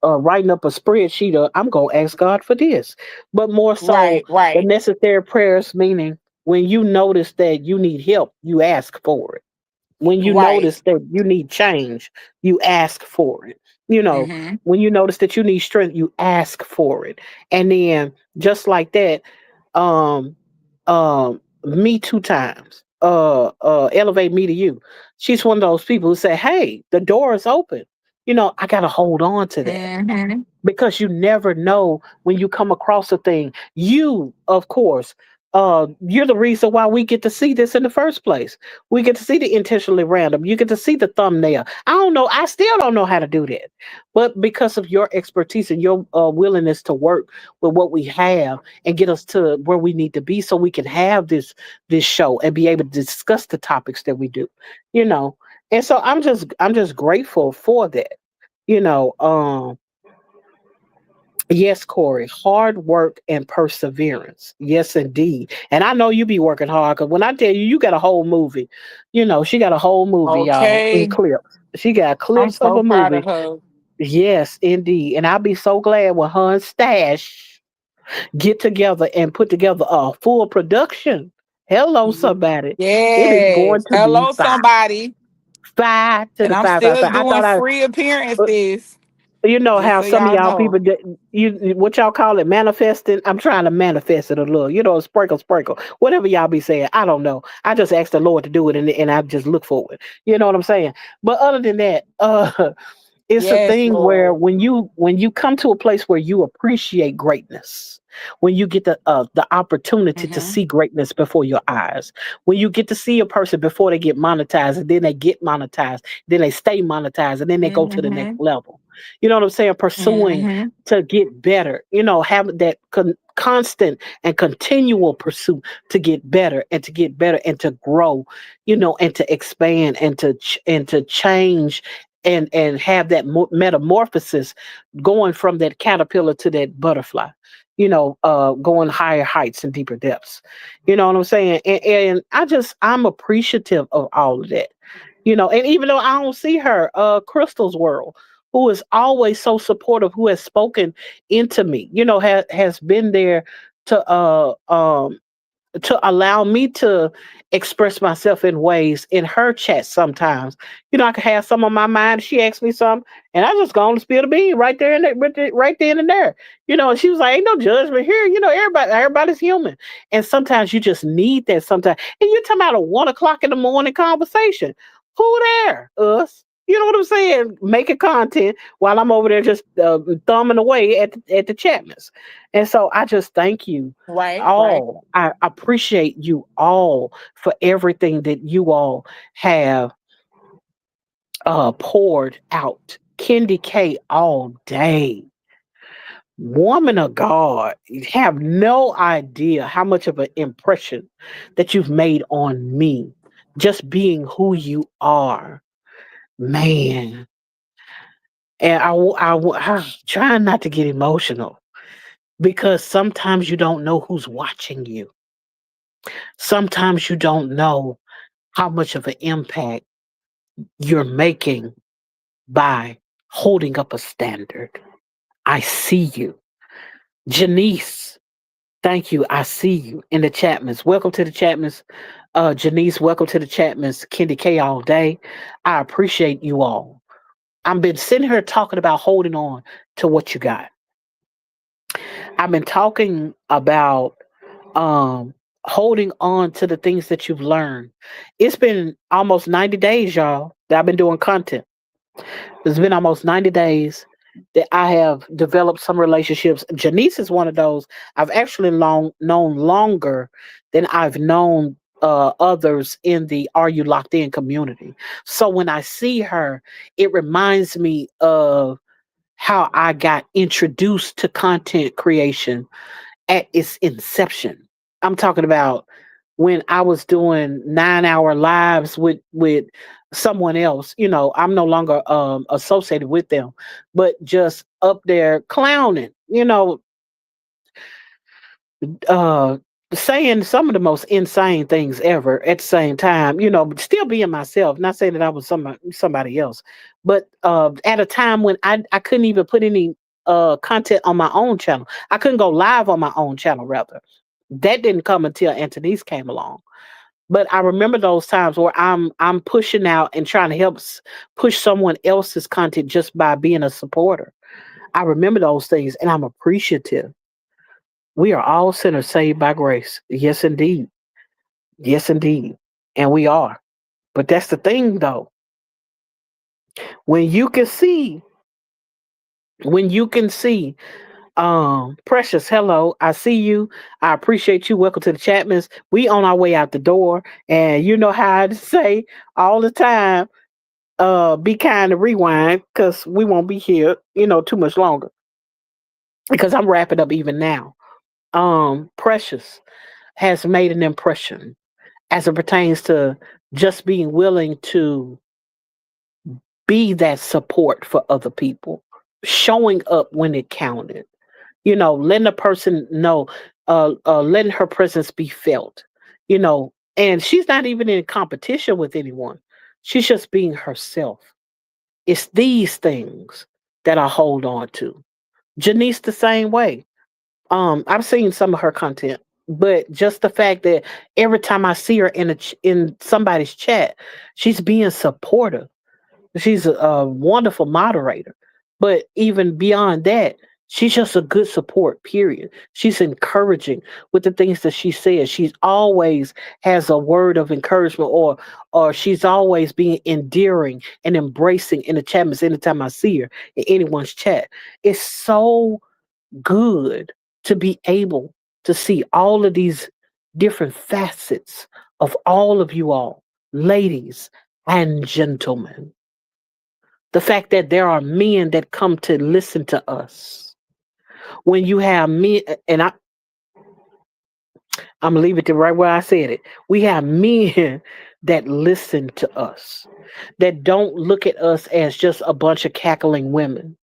writing up a spreadsheet of, I'm going to ask God for this, but more so Right. the Right. necessary prayers, meaning when you notice that you need help, you ask for it. When you Right. notice that you need change, you ask for it. You know, Mm-hmm. when you notice that you need strength, you ask for it. And then just like that, um, me two times, elevate me to you. She's one of those people who say, hey, the door is open. I got to hold on to that, Mhm. because you never know when you come across a thing. You, of course, you're the reason why we get to see this in the first place. We get to see the intentionally random. You get to see the thumbnail. I don't know. I still don't know how to do that, but because of your expertise and your willingness to work with what we have and get us to where we need to be, so we can have this show and be able to discuss the topics that we do. You know, and so I'm just grateful for that. You know, Yes, Corey, hard work and perseverance. Yes, indeed. And I know you be working hard, because when I tell you, you got a whole movie. She got a whole movie, y'all, in Okay. clips. She got I'm clips of so a proud of movie. her. Yes, indeed. And I'll be so glad when her and Stash get together and put together a full production. Hello, somebody. It is going Yes. to be Hello, somebody. five to And the I'm five, five, still five. I doing thought I free uh, appearances. you know Just how so some of y'all y'all know. people what y'all call it, manifesting. I'm trying to manifest it a little, sprinkle, sprinkle, whatever y'all be saying. I don't know. I just ask the Lord to do it, and I just look for it. You know what I'm saying? But other than that, it's a Yes, thing where Lord. when you come to a place where you appreciate greatness, when you get the opportunity to Mm-hmm. see greatness before your eyes, when you get to see a person before they get monetized, and then they get monetized, then they stay monetized, and then they go to the next Mm-hmm. level. You know what I'm saying? Pursuing Mm-hmm. to get better, have that constant and continual pursuit to get better and to get better and to grow, and to expand and to change and have that metamorphosis, going from that caterpillar to that butterfly, going higher heights and deeper depths. You know what I'm saying? And I'm appreciative of all of that. And even though I don't see her, Crystal's World, who is always so supportive, who has spoken into me, has been there to allow me to express myself in ways in her chat sometimes. I could have some on my mind. She asked me something, and I just go on to spill the bean right there and right then and there. And she was like, "Ain't no judgment here. Everybody's human." And sometimes you just need that. Sometimes, and you're talking about a 1 o'clock in the morning conversation. Who there? Us. You know what I'm saying? Making content while I'm over there just thumbing away at the Chapmans. And so I just thank you Right, right. all. I appreciate you all for everything that you all have poured out. Kendi K all day. Woman of God, you have no idea how much of an impression that you've made on me, just being who you are. Man. And I'm trying not to get emotional, because sometimes you don't know who's watching you. Sometimes you don't know how much of an impact you're making by holding up a standard. I see you. Janice, thank you. I see you in the Chapmans. Welcome to the Chapmans. Janice, welcome to the Chapmans. Kendi K all day. I appreciate you all. I've been sitting here talking about holding on to what you got. I've been talking about um holding on to the things that you've learned. It's been almost 90 days, y'all, that I've been doing content. It's been almost 90 days that I have developed some relationships. Janice is one of those I've actually known longer than I've known others in the Are You Locked In community. So when I see her, it reminds me of how I got introduced to content creation at its inception. I'm talking about when I was doing 9-hour lives with someone else. I'm no longer associated with them, but just up there clowning. Uh, Saying some of the most insane things ever at the same time. But still being myself. Not saying that I was somebody else, but at a time when I couldn't even put any content on my own channel. I couldn't go live on my own channel, rather. That didn't come until Antonice came along. But I remember those times where I'm pushing out and trying to help push someone else's content just by being a supporter. I remember those things, and I'm appreciative. We are all sinners saved by grace. Yes, indeed. Yes, indeed. And we are. But that's the thing, though. When you can see, when you can see, Precious, hello, I see you. I appreciate you. Welcome to the Chapmans. We on our way out the door, and you know how I say all the time, be kind to rewind because we won't be here, too much longer. Because I'm wrapping up even now. Precious has made an impression as it pertains to just being willing to be that support for other people, showing up when it counted, letting a person know, letting her presence be felt, and she's not even in competition with anyone. She's just being herself. It's these things that I hold on to. Janice, the same way. I've seen some of her content, but just the fact that every time I see her in somebody's chat, she's being supportive. She's a wonderful moderator. But even beyond that, she's just a good support, period. She's encouraging with the things that she says. She's always has a word of encouragement, or she's always being endearing and embracing in the chat anytime I see her in anyone's chat. It's so good to be able to see all of these different facets of all of you all, ladies and gentlemen. The fact that there are men that come to listen to us. When you have men, and I'm gonna leave it to right where I said it. We have men that listen to us, that don't look at us as just a bunch of cackling women,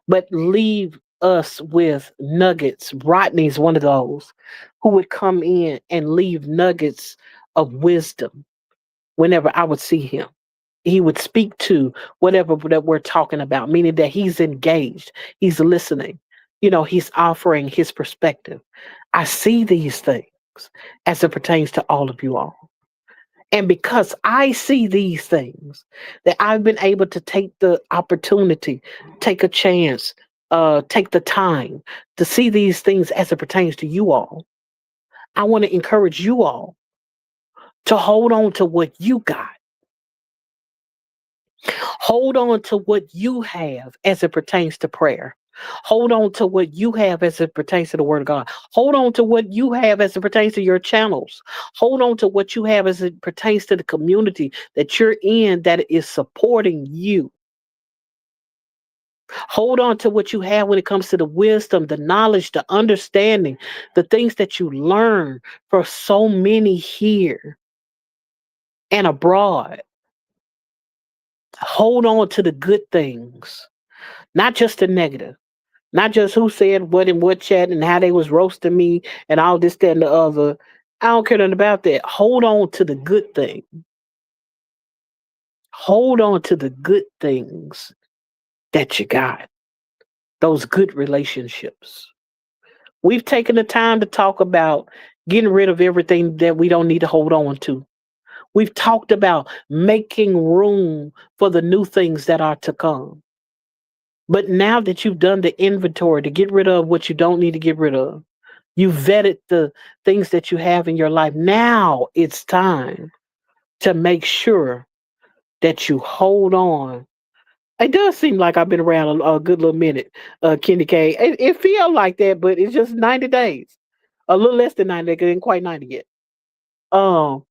but leave us with nuggets. Rodney's one of those who would come in and leave nuggets of wisdom whenever I would see him. He would speak to whatever that we're talking about, meaning that he's engaged, he's listening, he's offering his perspective. I see these things as it pertains to all of you all. And because I see these things, that I've been able to take the opportunity, take a chance, take the time to see these things as it pertains to you all. I want to encourage you all to hold on to what you got. Hold on to what you have as it pertains to prayer. Hold on to what you have as it pertains to the word of God. Hold on to what you have as it pertains to your channels. Hold on to what you have as it pertains to the community that you're in that is supporting you. Hold on to what you have when it comes to the wisdom, the knowledge, the understanding, the things that you learn for so many here and abroad. Hold on to the good things, not just the negative. Not just who said what in what chat and how they was roasting me and all this, that, and the other. I don't care nothing about that. Hold on to the good thing. Hold on to the good things that you got. Those good relationships. We've taken the time to talk about getting rid of everything that we don't need to hold on to. We've talked about making room for the new things that are to come. But now that you've done the inventory to get rid of what you don't need to get rid of, you vetted the things that you have in your life. Now it's time to make sure that you hold on. It does seem like I've been around a good little minute, Kenny K. It feels like that, but it's just 90 days. A little less than 90 days, ain't quite 90 yet. Um,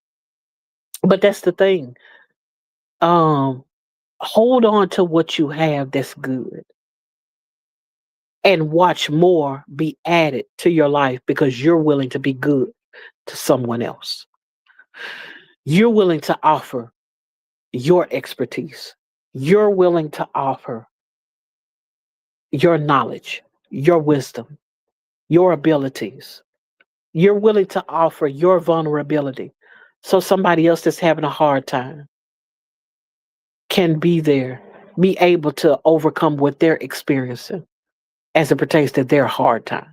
but that's the thing. Um, hold on to what you have that's good and watch more be added to your life because you're willing to be good to someone else. You're willing to offer your expertise. You're willing to offer your knowledge, your wisdom, your abilities. You're willing to offer your vulnerability so somebody else that's having a hard time can be there, be able to overcome what they're experiencing as it pertains to their hard time.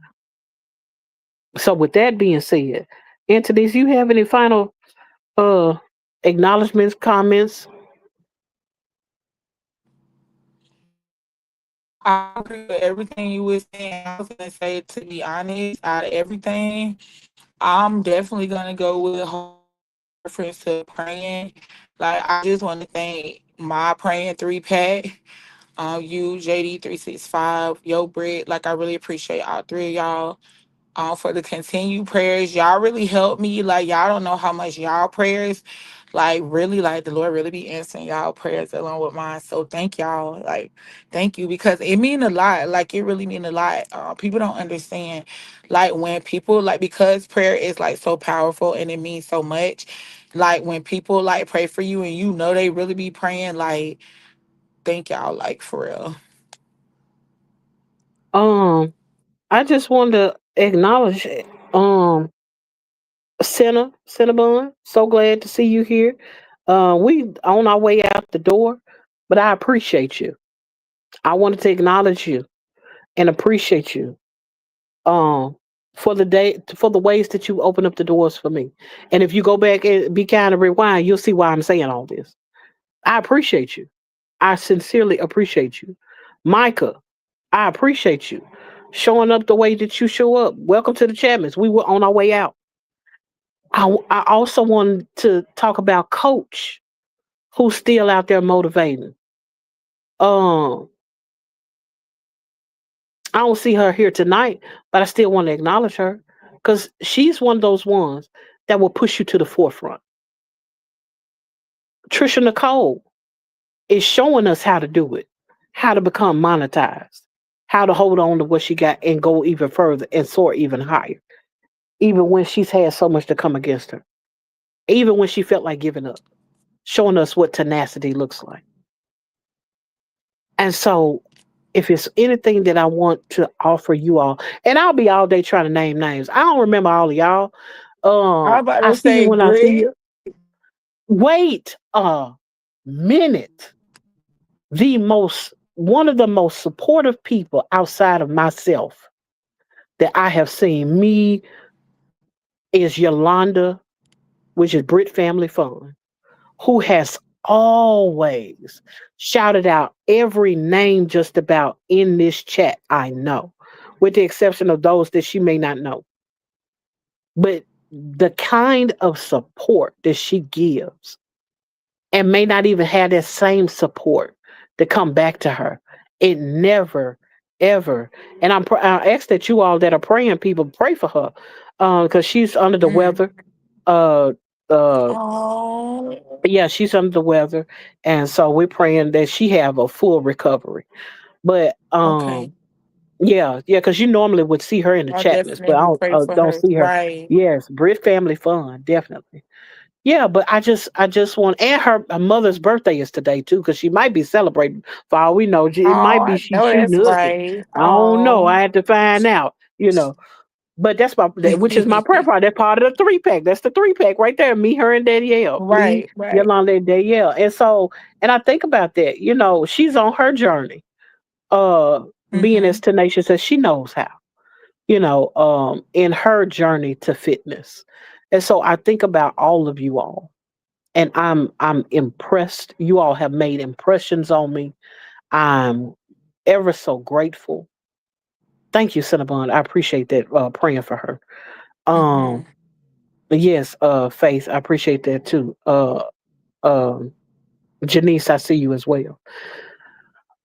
So, with that being said, Anthony, do you have any final uh, acknowledgments, comments? I agree with everything you were saying. I was gonna say, to be honest, out of everything, I'm definitely gonna go with a whole reference to praying. Like, I just want to thank my praying 3 pack. You, JD365, Yo Britt. Like, I really appreciate all three of y'all for the continued prayers. Y'all really helped me. Like, y'all don't know how much y'all prayers, like, really, like, the Lord really be answering y'all prayers along with mine. So thank y'all. Like, thank you, because it mean a lot. Like, it really mean a lot. People don't understand. Like, when people, like, because prayer is, like, so powerful and it means so much. Like, when people, like, pray for you and you know they really be praying, like, thank y'all, like, for real. Um, I just wanted to acknowledge it. Cinnabon, so glad to see you here. We on our way out the door, but I appreciate you. I wanted to acknowledge you and appreciate you. Um, for the ways that you open up the doors for me. And if you go back and be kind of rewind, you'll see why I'm saying all this. I appreciate you. I sincerely appreciate you. Micah, I appreciate you showing up the way that you show up. Welcome to the Chapmans. We were on our way out. I also wanted to talk about Coach, who's still out there motivating. Um, I don't see her here tonight, but I still want to acknowledge her because she's one of those ones that will push you to the forefront. Trisha Nicole is showing us how to do it, how to become monetized, how to hold on to what she got and go even further and soar even higher, even when she's had so much to come against her, even when she felt like giving up, showing us what tenacity looks like. And so, if it's anything that I want to offer you all, and I'll be all day trying to name names. I don't remember all of y'all. I was about I to see you say, when I see Brit. you. Wait a minute. The most one of the most supportive people outside of myself that I have seen me is Yolanda, which is Brit Family Fun, who has always shouted out every name just about in this chat I know, with the exception of those that she may not know. But the kind of support that she gives and may not even have that same support to come back to her. It never, ever. And I ask that you all that are praying, people pray for her, because she's under the Mm. weather. Uh, uh, Oh, yeah, she's under the weather, and so we're praying that she have a full recovery. But okay. yeah, because you normally would see her in the I'll Chapmans, but I definitely pray for don't her. see her. Right. Yes, Brit Family Fun, definitely. Yeah, but I just want, and her mother's birthday is today too, because she might be celebrating. For all we know, it Oh, might be I she know shooting that's ugly. right. I don't know. Oh. I had to find out. But that's which is my prayer part. That's part of the 3 pack. That's the 3 pack right there. Me, her, and Danielle. Me, Right, right. Yolanda, and Danielle. And so, and I think about that. She's on her journey, uh, being Mm-hmm. as tenacious as she knows how. In her journey to fitness. And so I think about all of you all, and I'm impressed. You all have made impressions on me. I'm ever so grateful. Thank you, Cinnabon. I appreciate that, praying for her. Mm-hmm. Um, yes, Faith, I appreciate that too. Um, Janice, I see you as well.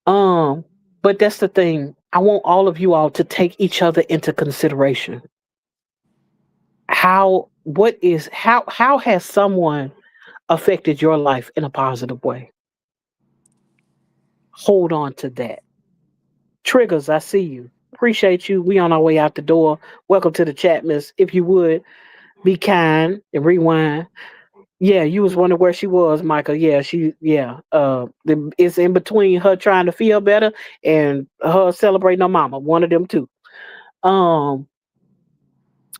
Um, but that's the thing. I want all of you all to take each other into consideration. How has someone affected your life in a positive way? Hold on to that. Triggers, I see you. Appreciate you. We on our way out the door. Welcome to the chat, miss. If you would be kind and rewind. Yeah, you was wondering where she was, Michael. Yeah. It's in between her trying to feel better and her celebrating her mama. One of them two. Um,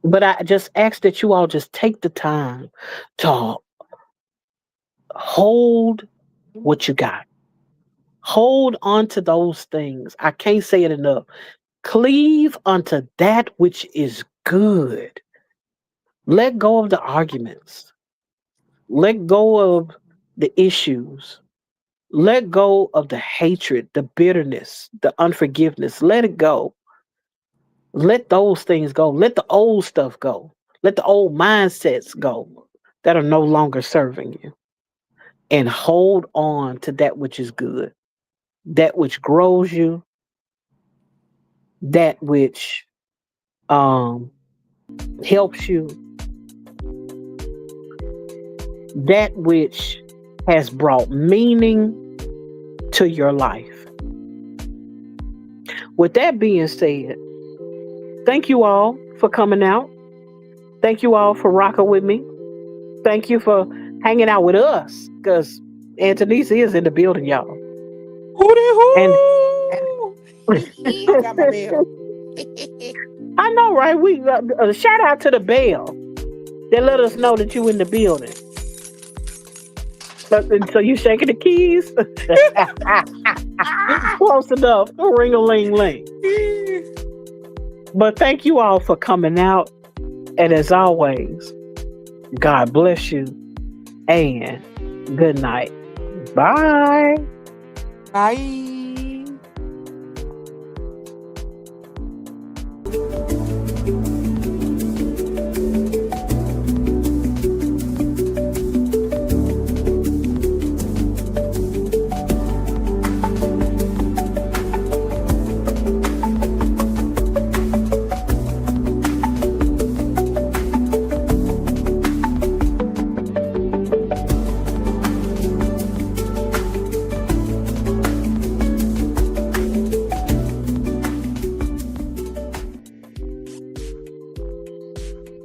but I just ask that you all just take the time to hold what you got. Hold on to those things. I can't say it enough. Cleave unto that which is good. Let go of the arguments. Let go of the issues. Let go of the hatred, the bitterness, the unforgiveness. Let it go. Let those things go. Let the old stuff go. Let the old mindsets go that are no longer serving you. and hold on to that which is good, that which grows you, that which um, helps you, that which has brought meaning to your life. With that being said, thank you all for coming out. Thank you all for rocking with me. Thank you for hanging out with us because Antonise is in the building, y'all. Hootie And hoo! Got my bell. I know, right? We shout out to the bell that let us know that you in the building. And so you shaking the keys? Close enough. Ring a ling ling. But thank you all for coming out. And as always, God bless you and good night. Bye. Bye.